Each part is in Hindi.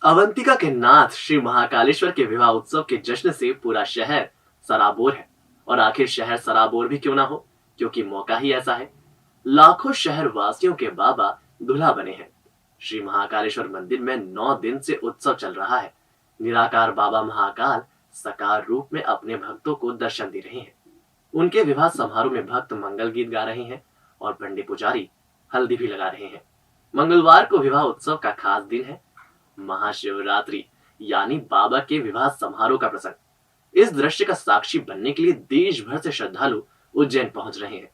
अवंतिका के नाथ श्री महाकालेश्वर के विवाह उत्सव के जश्न से पूरा शहर सराबोर है। और आखिर शहर सराबोर भी क्यों ना हो, क्योंकि मौका ही ऐसा है। लाखों शहर वासियों के बाबा दूल्हा बने हैं। श्री महाकालेश्वर मंदिर में 9 दिन से उत्सव चल रहा है। निराकार बाबा महाकाल साकार रूप में अपने भक्तों को दर्शन दे रहे हैं। उनके विवाह समारोह में भक्त मंगल गीत गा रहे हैं और पंडित पुजारी हल्दी भी लगा रहे हैं। मंगलवार को विवाह उत्सव का खास दिन है, महाशिवरात्रि यानी बाबा के विवाह समारोह का प्रसंग। इस दृश्य का साक्षी बनने के लिए देश भर से श्रद्धालु उज्जैन पहुंच रहे हैं।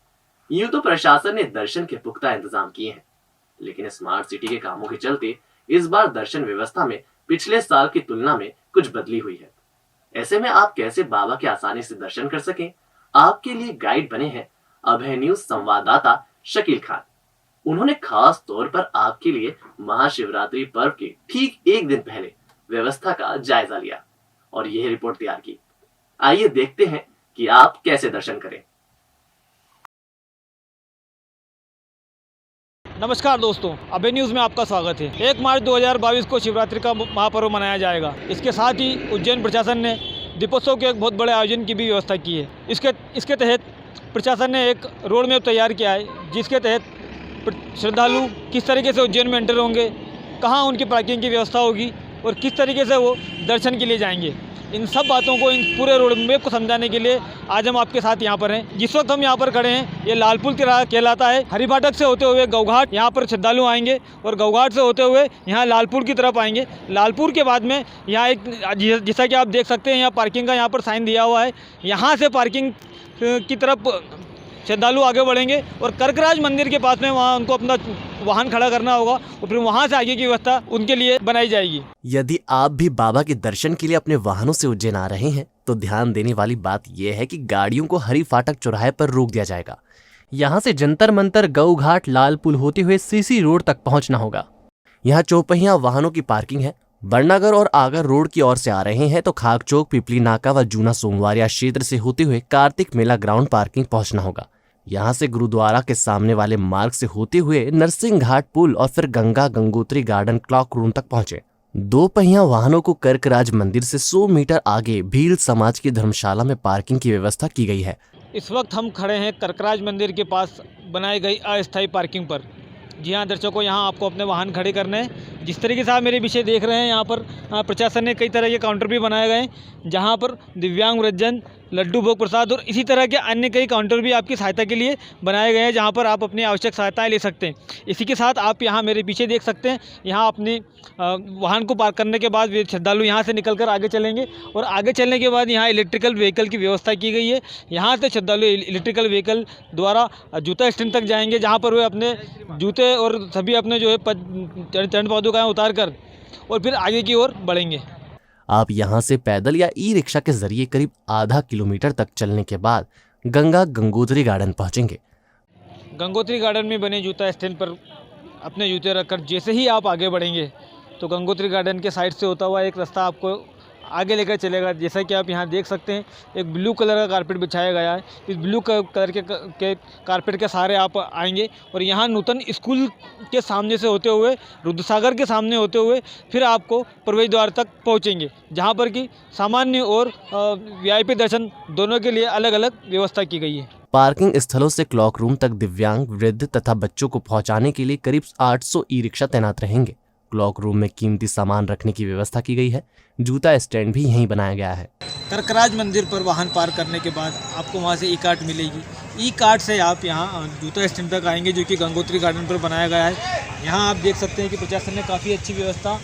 यूं तो प्रशासन ने दर्शन के पुख्ता इंतजाम किए हैं, लेकिन स्मार्ट सिटी के कामों के चलते इस बार दर्शन व्यवस्था में पिछले साल की तुलना में कुछ बदली हुई है। ऐसे में आप कैसे बाबा के आसानी से दर्शन कर सकें, आपके लिए गाइड बने हैं अभय न्यूज संवाददाता शकील खान। उन्होंने खास तौर पर आपके लिए महाशिवरात्रि पर्व के ठीक एक दिन पहले व्यवस्था का जायजा लिया और यह रिपोर्ट तैयार की। आइए देखते हैं कि आप कैसे दर्शन करें। नमस्कार दोस्तों, अभय न्यूज़ में आपका स्वागत है। 1 मार्च 2022 को शिवरात्रि का महापर्व मनाया जाएगा। इसके साथ ही उज्जैन प्रशासन ने दीपोत्सव के एक बहुत बड़े आयोजन की भी व्यवस्था की है। इसके तहत प्रशासन ने एक रोड मैप तैयार किया है, जिसके तहत श्रद्धालु किस तरीके से उज्जैन में एंटर होंगे, कहाँ उनकी पार्किंग की व्यवस्था होगी और किस तरीके से वो दर्शन के लिए जाएंगे। इन सब बातों को, इन पूरे रोड मैप को समझाने के लिए आज हम आपके साथ यहाँ पर हैं। जिस वक्त हम यहाँ पर खड़े हैं, ये लालपुर कहलाता है। हरिफाटक से होते हुए गौघाट यहाँ पर श्रद्धालु आएंगे और गौघाट से होते हुए यहाँ लालपुर की तरफ आएंगे। लालपुर के बाद में यहाँ एक, जैसा कि आप देख सकते हैं, यहाँ पार्किंग का यहाँ पर साइन दिया हुआ है। यहाँ से पार्किंग की तरफ श्रद्धालु आगे बढ़ेंगे और कर्कराज मंदिर के पास में वहाँ उनको अपना वाहन खड़ा करना होगा और फिर वहाँ से आगे की व्यवस्था उनके लिए बनाई जाएगी। यदि आप भी बाबा के दर्शन के लिए अपने वाहनों से उज्जैन आ रहे हैं तो ध्यान देने वाली बात यह है कि गाड़ियों को हरि फाटक चौराहे पर रोक दिया जाएगा। यहाँ से जंतर मंतर, गौघाट, लाल पुल होते हुए सीसी रोड तक पहुँचना होगा। यहाँ चौपहिया वाहनों की पार्किंग है। बड़नगर और आगर रोड की ओर से आ रहे हैं तो खाक चौक, पिपली नाका व जूना सोमवारिया क्षेत्र से होते हुए कार्तिक मेला ग्राउंड पार्किंग पहुंचना होगा। यहाँ से गुरुद्वारा के सामने वाले मार्ग से होते हुए नरसिंह घाट पुल और फिर Ganga Gangotri garden clock room तक पहुंचे। 2 पहिया वाहनों को कर्कराज मंदिर से 100 मीटर आगे भील समाज की धर्मशाला में पार्किंग की व्यवस्था की गई है। इस वक्त हम खड़े हैं कर्कराज मंदिर के पास बनाई गई अस्थायी पार्किंग पर। जी हाँ दर्शकों, यहाँ आपको अपने वाहन खड़े करने हैं। जिस तरीके से आप मेरे पीछे देख रहे हैं, यहाँ पर प्रशासन ने कई तरह के काउंटर भी बनाए गए हैं, जहाँ पर दिव्यांग वृद्धजन, लड्डू भोग प्रसाद और इसी तरह के अन्य कई काउंटर भी आपकी सहायता के लिए बनाए गए हैं, जहाँ पर आप अपनी आवश्यक सहायताएं ले सकते हैं। इसी के साथ आप यहाँ मेरे पीछे देख सकते हैं, यहाँ अपने वाहन को पार्क करने के बाद श्रद्धालु यहाँ से निकलकर आगे चलेंगे और आगे चलने के बाद यहाँ इलेक्ट्रिकल व्हीकल की व्यवस्था की गई है। यहाँ से श्रद्धालु इलेक्ट्रिकल व्हीकल द्वारा जूता स्टैंड तक जाएंगे, जहाँ पर वे अपने जूते और सभी अपने जो है चरण पादुकाएं उतार कर और फिर आगे की ओर बढ़ेंगे। आप यहाँ से पैदल या ई रिक्शा के जरिए करीब आधा किलोमीटर तक चलने के बाद गंगा गंगोत्री गार्डन पहुँचेंगे। गंगोत्री गार्डन में बने जूता स्टैंड पर अपने जूते रखकर जैसे ही आप आगे बढ़ेंगे तो गंगोत्री गार्डन के साइड से होता हुआ एक रास्ता आपको आगे लेकर चलेगा। जैसा कि आप यहाँ देख सकते हैं, एक ब्लू कलर का कारपेट बिछाया गया है। इस ब्लू कलर के कारपेट के सहारे आप आएंगे और यहाँ नूतन स्कूल के सामने से होते हुए, रुद्रसागर के सामने होते हुए फिर आपको प्रवेश द्वार तक पहुँचेंगे, जहाँ पर कि सामान्य और VIP दर्शन दोनों के लिए अलग अलग व्यवस्था की गई है। पार्किंग स्थलों से क्लॉक रूम तक दिव्यांग, वृद्ध तथा बच्चों को पहुंचाने के लिए करीब 800 ई रिक्शा तैनात रहेंगे। क्लॉक रूम में कीमती सामान रखने की व्यवस्था की गई है। जूता स्टैंड भी यहीं बनाया गया है। कर्कराज मंदिर पर वाहन पार्क करने के बाद आपको वहां से ई कार्ड मिलेगी। ई कार्ड से आप यहाँ जूता स्टैंड तक आएंगे, जो कि गंगोत्री गार्डन पर बनाया गया है। यहाँ आप देख सकते हैं कि प्रशासन ने काफ़ी अच्छी व्यवस्था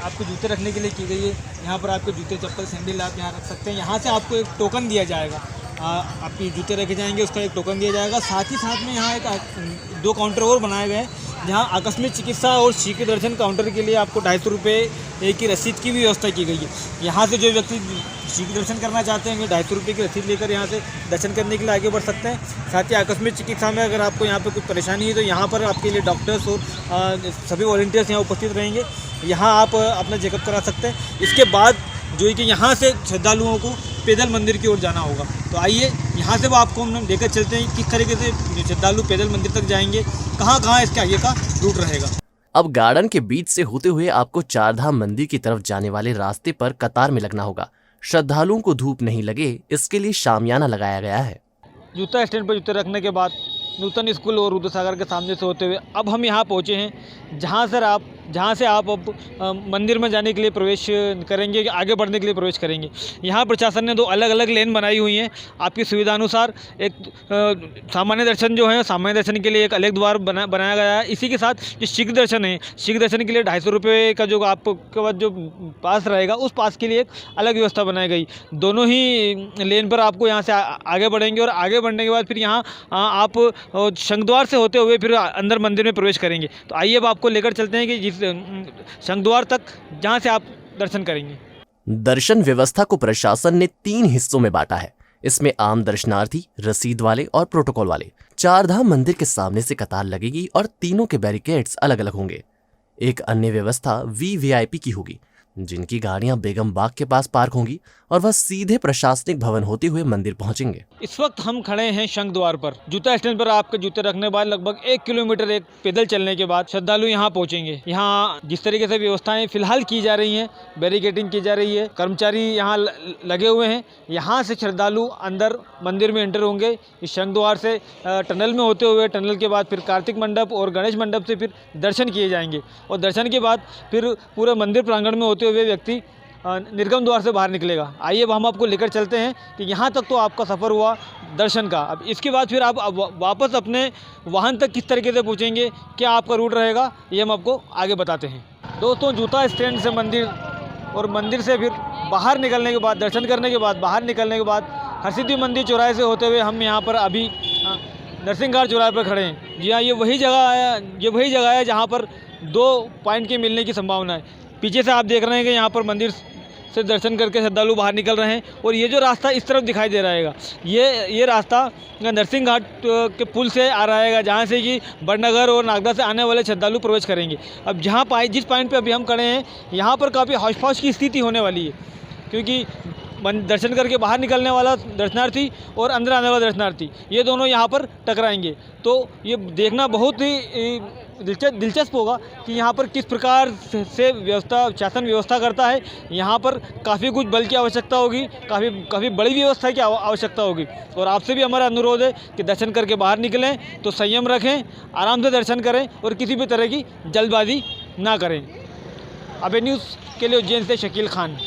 आपको जूते रखने के लिए की गई है। यहाँ पर आपके जूते, चप्पल, सैंडल आप यहाँ रख सकते हैं। यहाँ से आपको एक टोकन दिया जाएगा, आपके जूते रखे जाएंगे, उसका एक टोकन दिया जाएगा। साथ ही साथ में यहाँ एक 2 काउंटर और बनाए गए हैं, जहाँ आकस्मिक चिकित्सा और शीघ्र दर्शन काउंटर के लिए आपको 250 रुपये की रसीद की भी व्यवस्था की गई है। यहाँ से जो व्यक्ति शीघ्र दर्शन करना चाहते हैं, वे 250 रुपये की रसीद लेकर यहाँ से दर्शन करने के लिए आगे बढ़ सकते हैं। साथ ही आकस्मिक चिकित्सा में अगर आपको यहाँ पे कुछ परेशानी है तो यहाँ पर आपके लिए डॉक्टर्स और सभी वॉलंटियर्स यहाँ उपस्थित रहेंगे। यहाँ आप अपना चेकअप करा सकते हैं। इसके बाद जो है कि यहाँ से श्रद्धालुओं को पैदल मंदिर की ओर जाना होगा। तो आइए यहाँ से वो आपको हम लेकर चलते हैं, किस तरीके से श्रद्धालु पैदल मंदिर तक जाएंगे, कहाँ कहाँ इसके आगे का रूट रहेगा। अब गार्डन के बीच से होते हुए आपको चारधाम मंदिर की तरफ जाने वाले रास्ते पर कतार में लगना होगा। श्रद्धालुओं को धूप नहीं लगे इसके लिए शामियाना लगाया गया है। जूता स्टैंड पर जूते रखने के बाद नूतन स्कूल और रुद्रसागर के सामने से होते हुए अब हम यहाँ पहुँचे हैं जहाँ से आप अब मंदिर में जाने के लिए प्रवेश करेंगे, आगे बढ़ने के लिए प्रवेश करेंगे। यहाँ प्रशासन ने 2 अलग अलग लेन बनाई हुई हैं आपकी सुविधा अनुसार। एक सामान्य दर्शन जो है, सामान्य दर्शन के लिए एक अलग द्वार बनाया गया है। इसी के साथ जो शीघ्र दर्शन है, शीघ्र दर्शन के लिए 250 रुपये का जो आपके पास जो पास रहेगा, उस पास के लिए एक अलग व्यवस्था बनाई गई। दोनों ही लेन पर आपको यहाँ से आगे बढ़ेंगे और आगे बढ़ने के बाद फिर यहाँ आप शंख द्वार से होते हुए फिर अंदर मंदिर में प्रवेश करेंगे। तो आइए अब आपको लेकर चलते हैं कि जिस शंख द्वार तक जहाँ से आप दर्शन करेंगे। दर्शन व्यवस्था को प्रशासन ने 3 हिस्सों में बांटा है। इसमें आम दर्शनार्थी, रसीद वाले और प्रोटोकॉल वाले। चारधाम मंदिर के सामने से कतार लगेगी और तीनों के बैरिकेड्स अलग अलग होंगे। एक अन्य व्यवस्था वीवीआईपी की होगी, जिनकी गाड़ियां बेगम बाग के पास पार्क होंगी और वह सीधे प्रशासनिक भवन होते हुए मंदिर पहुंचेंगे। इस वक्त हम खड़े हैं शंख द्वार पर। जूता स्टैंड पर आपके जूते रखने के बाद लगभग 1 किलोमीटर एक पैदल चलने के बाद श्रद्धालु यहाँ पहुंचेंगे। यहाँ जिस तरीके से व्यवस्थाएं फिलहाल की जा रही हैं, बैरिकेडिंग की जा रही है, कर्मचारी यहाँ लगे हुए हैं। यहाँ से श्रद्धालु अंदर मंदिर में एंटर होंगे इस शंख द्वार से। टनल में होते हुए, टनल के बाद फिर कार्तिक मंडप और गणेश मंडप से फिर दर्शन किए जाएंगे और दर्शन के बाद फिर पूरे मंदिर प्रांगण में होते हुए व्यक्ति निर्गम द्वार से बाहर निकलेगा। आइए अब हम आपको लेकर चलते हैं कि यहाँ तक तो आपका सफ़र हुआ दर्शन का। अब इसके बाद फिर आप वापस अपने वाहन तक किस तरीके से पहुँचेंगे, क्या आपका रूट रहेगा, ये हम आपको आगे बताते हैं। दोस्तों, जूता स्टैंड से मंदिर और मंदिर से फिर बाहर निकलने के बाद, दर्शन करने के बाद बाहर निकलने के बाद हरसिद्धि मंदिर चौराहे से होते हुए हम यहाँ पर अभी नरसिंह घाट चौराहे पर खड़े हैं। जी हाँ, ये वही जगह है जहाँ पर 2 पॉइंट के मिलने की संभावना है। पीछे से आप देख रहे हैं कि यहाँ पर मंदिर से दर्शन करके श्रद्धालु बाहर निकल रहे हैं और ये जो रास्ता इस तरफ दिखाई दे रहा है, ये रास्ता नरसिंह घाट के पुल से आ रहा है, जहाँ से कि बड़नगर और नागदा से आने वाले श्रद्धालु प्रवेश करेंगे। अब जिस पॉइंट पे अभी हम खड़े हैं, यहाँ पर काफ़ी हौश-फौश की स्थिति होने वाली है, क्योंकि दर्शन करके बाहर निकलने वाला दर्शनार्थी और अंदर आने वाला दर्शनार्थी, ये दोनों यहाँ पर टकराएंगे। तो ये देखना बहुत ही दिलचस्प होगा कि यहाँ पर किस प्रकार से शासन व्यवस्था करता है। यहाँ पर काफ़ी कुछ बल की आवश्यकता होगी, काफ़ी बड़ी व्यवस्था की आवश्यकता होगी। और आपसे भी हमारा अनुरोध है कि दर्शन करके बाहर निकलें तो संयम रखें, आराम से दर्शन करें और किसी भी तरह की जल्दबाजी ना करें। अबे न्यूज़ के लिए उज्जैन से शकील खान।